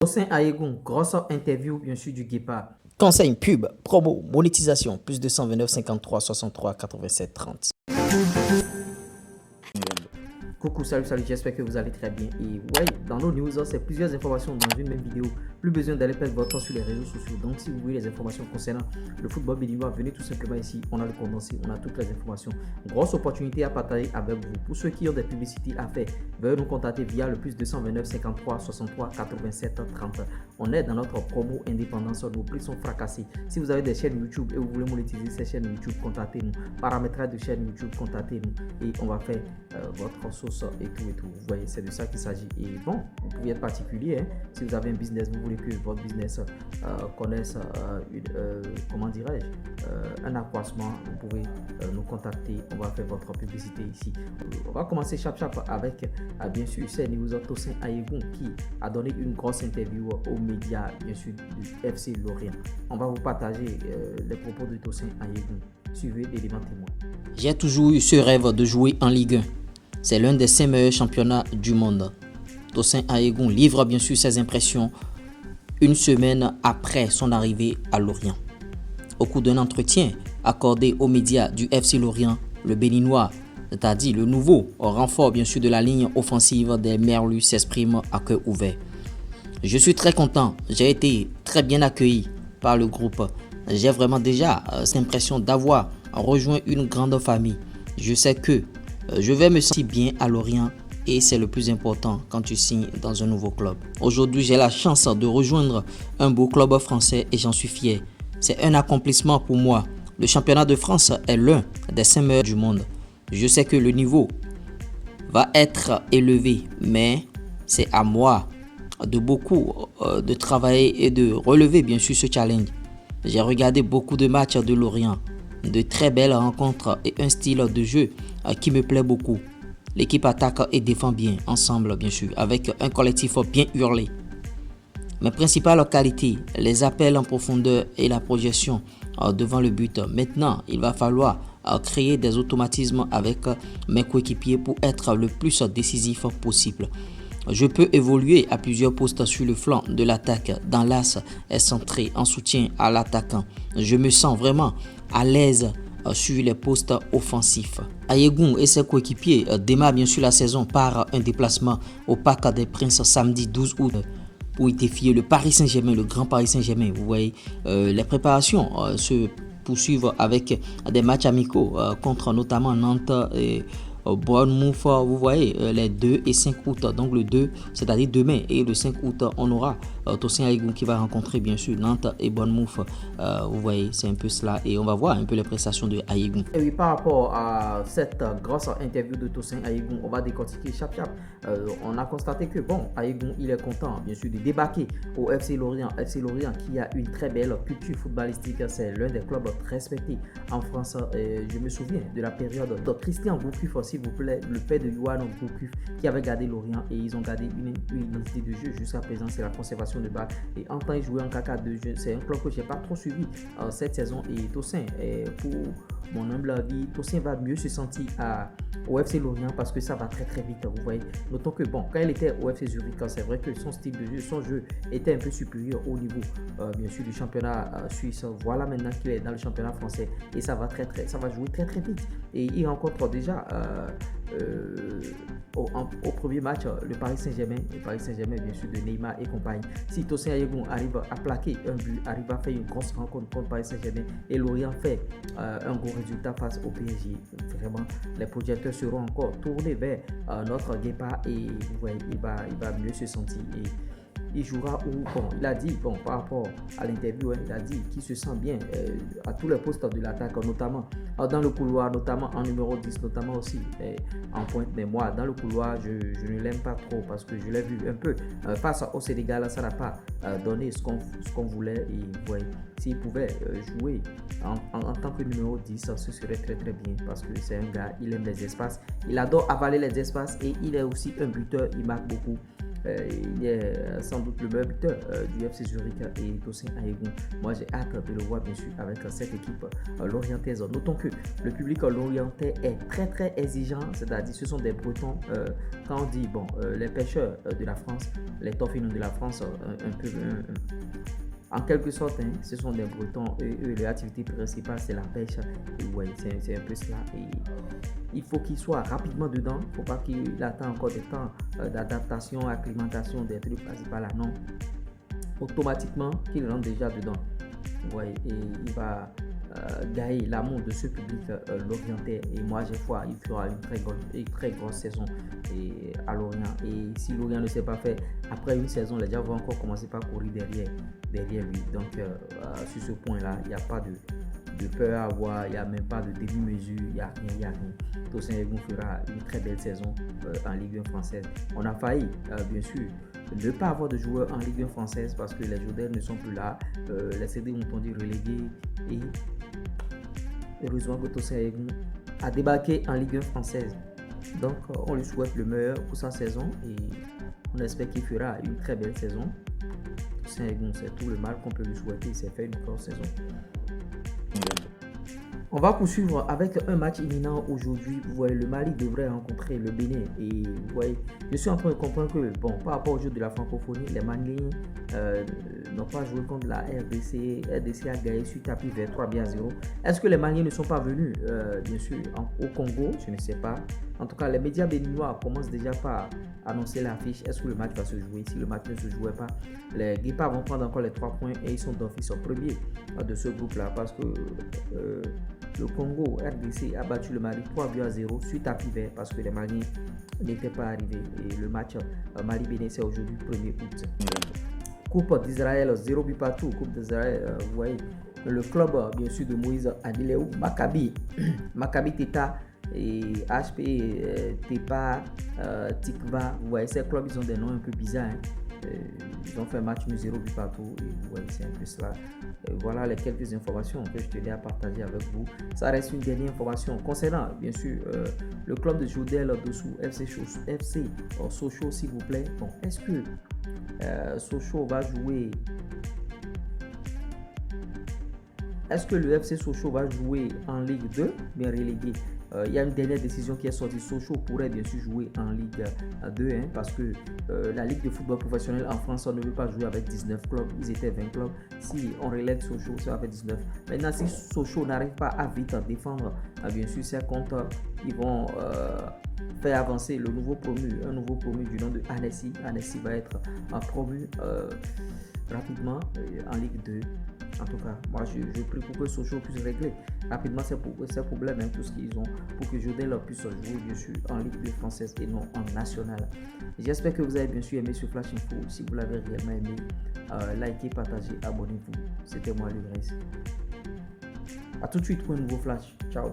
Tosin Ayegun, grosse interview bien sûr du Guépard. Conseil, pub, promo, monétisation, plus 229 53 63 87 30. Coucou, salut, j'espère que vous allez très bien. Et ouais, dans nos news, c'est plusieurs informations dans une même vidéo. Plus besoin d'aller perdre votre temps sur les réseaux sociaux. Donc, si vous voulez les informations concernant le football béninois, venez tout simplement ici. On a le condensé, on a toutes les informations. Grosse opportunité à partager avec vous. Pour ceux qui ont des publicités à faire, veuillez nous contacter via le plus 229 53 63 87 30. On est dans notre promo indépendance. Nos prix sont fracassés. Si vous avez des chaînes YouTube et vous voulez monétiser ces chaînes YouTube, contactez-nous. Paramétrage de chaîne YouTube, contactez-nous. Et on va faire votre sauce et tout. Vous voyez, c'est de ça qu'il s'agit. Et bon, vous pouvez être particulier. Hein, si vous avez un business, vous voulez que votre business connaisse un accroissement, vous pouvez nous contacter. On va faire votre publicité ici. On va commencer chap avec bien sûr c'est news Tosin Ayegun qui a donné une grosse interview aux médias bien sûr du FC Lorient. On va vous partager les propos de Tosin Ayegun. Suivez l'élément témoin. J'ai toujours eu ce rêve de jouer en Ligue 1. C'est l'un des 5 meilleurs championnats du monde. Tosin Ayegun livre bien sûr ses impressions une semaine après son arrivée à Lorient. Au cours d'un entretien accordé aux médias du FC Lorient, le Béninois, c'est-à-dire le nouveau renfort bien sûr de la ligne offensive des Merlus, s'exprime à cœur ouvert. Je suis très content, j'ai été très bien accueilli par le groupe. J'ai vraiment déjà cette impression d'avoir rejoint une grande famille. Je sais que je vais me sentir bien à Lorient et c'est le plus important quand tu signes dans un nouveau club. Aujourd'hui, j'ai la chance de rejoindre un beau club français et j'en suis fier. C'est un accomplissement pour moi. Le championnat de France est l'un des 5 meilleurs du monde. Je sais que le niveau va être élevé, mais c'est à moi de travailler et de relever bien sûr ce challenge. J'ai regardé beaucoup de matchs de Lorient, de très belles rencontres et un style de jeu qui me plaît beaucoup. L'équipe attaque et défend bien ensemble bien sûr, avec un collectif bien hurlé. Mes principales qualités, les appels en profondeur et la projection devant le but. Maintenant, il va falloir créer des automatismes avec mes coéquipiers pour être le plus décisif possible. Je peux évoluer à plusieurs postes sur le flanc de l'attaque, dans l'axe et centré en soutien à l'attaquant. Je me sens vraiment à l'aise sur les postes offensifs. Ayegun et ses coéquipiers démarrent bien sûr la saison par un déplacement au Parc des Princes samedi 12 août pour y défier le Paris Saint-Germain, le grand Paris Saint-Germain. Vous voyez, les préparations se poursuivent avec des matchs amicaux contre notamment Nantes et Bournemouth, vous voyez, les 2 et 5 août, donc le 2, c'est-à-dire demain, et le 5 août, on aura Tosin Ayegun qui va rencontrer bien sûr Nantes et Bournemouth. Vous voyez, c'est un peu cela, et on va voir un peu les prestations de Ayegun. Et oui, par rapport à cette grosse interview de Tosin Ayegun, on va décortiquer chap. On a constaté que bon, Ayegun, il est content bien sûr de débarquer au FC Lorient. FC Lorient qui a une très belle culture footballistique, c'est l'un des clubs respectés en France. Je me souviens de la période de Christian Gourcuff, s'il vous plaît, le père de Yohan Gourcuff, qui avait gardé Lorient et ils ont gardé une identité de jeu. Jusqu'à présent, c'est la conservation de balle. Et en temps de jouer en KK2, c'est un club que je n'ai pas trop suivi cette saison. Et Tosin, pour mon humble avis, Tosin va mieux se sentir au FC Lorient parce que ça va très très vite. Vous voyez, notons que bon, quand il était au FC Zurich, c'est vrai que son style de jeu, son jeu était un peu supérieur au niveau bien sûr du championnat suisse. Voilà maintenant qu'il est dans le championnat français et ça va jouer très très vite. Et il rencontre déjà au premier match le Paris Saint-Germain bien sûr de Neymar et compagnie. Si Tosin Ayegun arrive à plaquer un but, arrive à faire une grosse rencontre contre Paris Saint-Germain et Lorient fait un gros résultat face au PSG, vraiment les projecteurs seront encore tournés vers notre Guépard et vous voyez, il va mieux se sentir et il jouera où bon, il a dit bon par rapport à l'interview, il a dit qu'il se sent bien à tous les postes de l'attaque, notamment dans le couloir, notamment en numéro 10, notamment aussi en pointe. Mais moi, dans le couloir, je ne l'aime pas trop parce que je l'ai vu un peu face au Sénégal, ça n'a pas donné ce qu'on voulait. Et vous voyez, s'il pouvait jouer en tant que numéro 10, ce serait très très bien parce que c'est un gars, il aime les espaces, il adore avaler les espaces et il est aussi un buteur, il marque beaucoup. il est sans doute le meilleur buteur du FC Zurich et Tosin Ayegun. Moi, j'ai hâte de le voir, bien sûr, avec cette équipe lorientaise. Notons que le public lorientais est très, très exigeant, c'est-à-dire ce sont des Bretons. Quand on dit, bon, les pêcheurs de la France, les torfinons de la France, en quelque sorte, hein, ce sont des Bretons. Eux, leur activité principale, c'est la pêche. Et ouais, c'est un peu cela. Et il faut qu'il soit rapidement dedans. Il ne faut pas qu'il attende encore des temps d'adaptation, acclimatation, des trucs par là. Non. Automatiquement, qu'il rentre déjà dedans. Ouais, et il va gagner l'amour de ce public lorientais. Et moi, j'ai foi, il fera une très grosse saison à Lorient. Et si Lorient ne s'est pas fait, après une saison, les gens vont encore commencer par courir derrière lui. Donc, sur ce point-là, il n'y a pas de peur à avoir, il n'y a même pas de demi-mesure, il n'y a rien. Tosin Ayegun fera une très belle saison en Ligue 1 française. On a failli, bien sûr, ne pas avoir de joueurs en Ligue 1 française parce que les joueurs ne sont plus là. Les CD ont été relégués et heureusement que Tosin Ayegun a débarqué en Ligue 1 française. Donc, on lui souhaite le meilleur pour sa saison et on espère qu'il fera une très belle saison. Tosin Ayegun, c'est tout le mal qu'on peut lui souhaiter. Il s'est fait une grosse saison. On va poursuivre avec un match imminent aujourd'hui. Vous voyez, le Mali devrait rencontrer le Bénin. Et vous voyez, je suis en train de comprendre que, bon, par rapport au jeu de la francophonie, les Maliens n'ont pas joué contre la RDC. RDC a gagné sur tapis vers 3-0. Est-ce que les Maliens ne sont pas venus, bien sûr, au Congo? Je ne sais pas. En tout cas, les médias béninois commencent déjà par annoncer l'affiche. Est-ce que le match va se jouer? Si le match ne se jouait pas, les Guépards vont prendre encore les 3 points et ils sont d'office au premier de ce groupe-là parce que le Congo, RDC, a battu le Mali 3-0 suite à Pivet parce que les Maliens n'étaient pas arrivés. Et le match Mali-Bénin, c'est aujourd'hui 1er août. Coupe d'Israël, 0 but partout. Coupe d'Israël, vous voyez, le club, bien sûr, de Moïse Adileou, Maccabi Teta et HP Tepa, Tikva. Vous voyez, ces clubs, ils ont des noms un peu bizarres. Hein. Ils ont fait un match 0 but partout. Et vous voyez, c'est un peu cela. Voilà les quelques informations que je tenais à partager avec vous. Ça reste une dernière information concernant, bien sûr, le club de Jodel dessous FC Sochaux, s'il vous plaît. Bon, est-ce que Sochaux va jouer? Est-ce que le FC Sochaux va jouer en Ligue 2, bien relégué? Il y a une dernière décision qui est sortie. Sochaux pourrait bien sûr jouer en Ligue 2 hein, parce que la Ligue de football professionnel en France, on ne veut pas jouer avec 19 clubs. Ils étaient 20 clubs. Si on relègue Sochaux, ça va faire 19. Maintenant, si Sochaux n'arrive pas à vite défendre, bien sûr, ses comptes, ils vont faire avancer un nouveau promu du nom de Annecy. Annecy va être promu rapidement en Ligue 2. En tout cas, moi je prie pour que Sochaux puisse régler rapidement ces problèmes, hein, tout ce qu'ils ont, pour que Jodel puisse jouer bien sûr en Ligue 2 française et non en nationale. J'espère que vous avez bien sûr aimé ce Flash Info. Si vous l'avez réellement aimé, likez, partagez, abonnez-vous. C'était moi, Lugris. A tout de suite pour un nouveau Flash. Ciao.